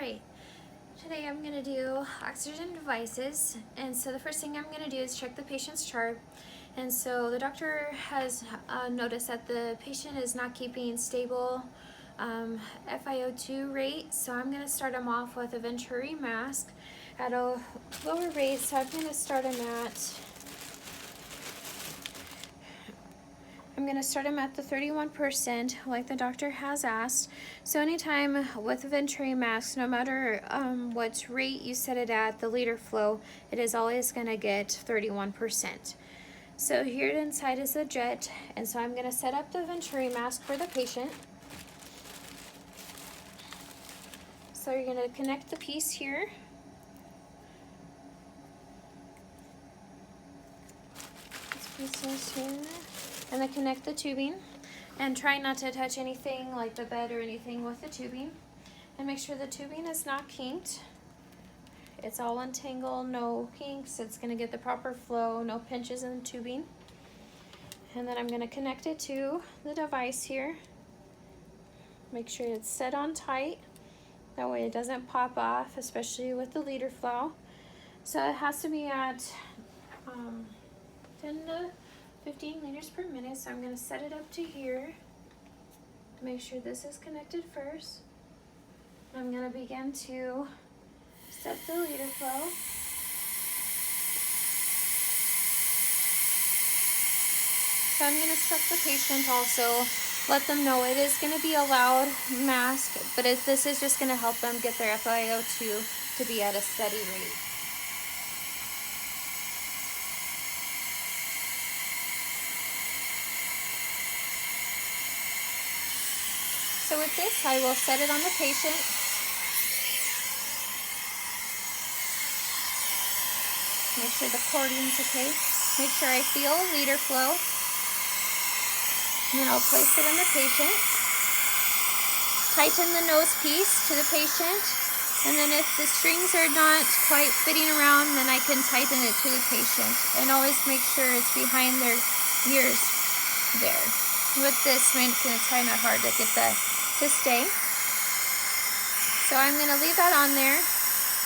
Hi, today I'm going to do oxygen devices, and so the first thing I'm going to do is check the patient's chart. And so the doctor has noticed that the patient is not keeping stable FiO2 rate, so I'm going to start him off with a Venturi mask at a lower rate. So I'm going to start him at the 31% like the doctor has asked. So anytime with a Venturi mask, no matter what rate you set it at, the liter flow, it is always going to get 31%. So here inside is the jet, and so I'm going to set up the Venturi mask for the patient. So you're going to connect the piece here. This piece is here. And then connect the tubing, and try not to touch anything like the bed or anything with the tubing, and make sure the tubing is not kinked. It's all untangled, no kinks. It's going to get the proper flow, no pinches in the tubing. And then I'm going to connect it to the device here. Make sure it's set on tight, that way it doesn't pop off, especially with the liter flow. So it has to be at 10 to 15 liters per minute, so I'm going to set it up to here. Make sure this is connected first. I'm going to begin to set the liter flow. So I'm going to instruct the patient also, let them know it is going to be a loud mask, but this is just going to help them get their FiO2 to be at a steady rate. So with this, I will set it on the patient. Make sure the cordion's okay. Make sure I feel a liter flow. And then I'll place it on the patient. Tighten the nose piece to the patient. And then if the strings are not quite fitting around, then I can tighten it to the patient. And always make sure it's behind their ears there. With this, making it kind of hard to get that to stay. So I'm going to leave that on there,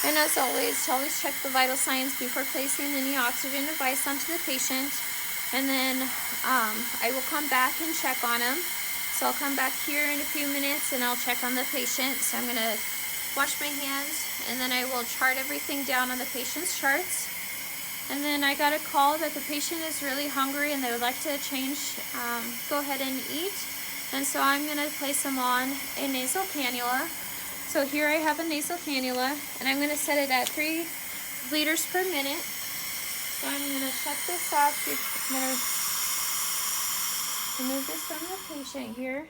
and as always check the vital signs before placing any oxygen device onto the patient. And then I will come back and check on him. So I'll come back here in a few minutes and I'll check on the patient. So I'm going to wash my hands, and then I will chart everything down on the patient's charts. And then I got a call that the patient is really hungry and they would like to go ahead and eat. And so I'm going to place them on a nasal cannula. So here I have a nasal cannula, and I'm going to set it at 3 liters per minute. So I'm going to shut this off. I'm going to remove this from the patient here.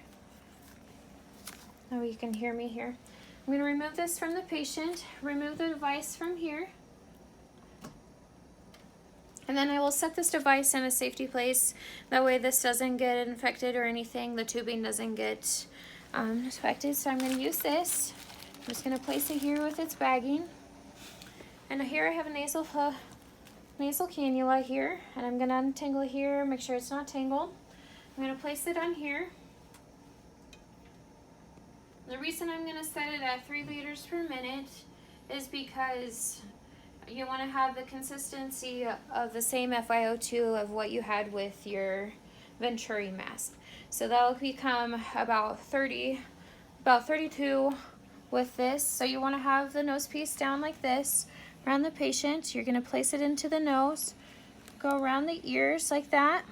Oh, you can hear me here. I'm going to remove this from the patient, remove the device from here. And then I will set this device in a safety place. That way this doesn't get infected or anything. The tubing doesn't get infected. So I'm going to use this. I'm just going to place it here with its bagging. And here I have a nasal cannula here. And I'm going to untangle here, make sure it's not tangled. I'm going to place it on here. The reason I'm going to set it at 3 liters per minute is because you want to have the consistency of the same FiO2 of what you had with your Venturi mask. So that will become about 32 with this. So you want to have the nose piece down like this around the patient. You're going to place it into the nose, go around the ears like that.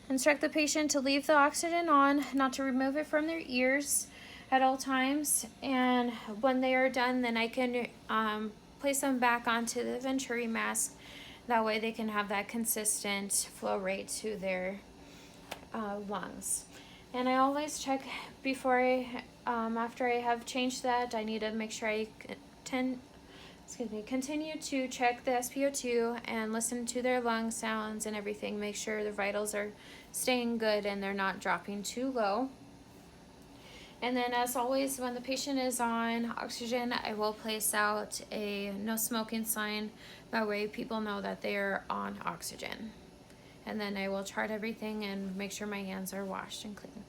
Instruct the patient to leave the oxygen on, not to remove it from their ears at all times. And when they are done, then I can place them back onto the Venturi mask. That way they can have that consistent flow rate to their lungs. And I always check before after I have changed that, I need to make sure I continue to check the SpO2 and listen to their lung sounds and everything. Make sure the vitals are staying good and they're not dropping too low. And then as always, when the patient is on oxygen, I will place out a no smoking sign. That way people know that they are on oxygen. And then I will chart everything and make sure my hands are washed and clean.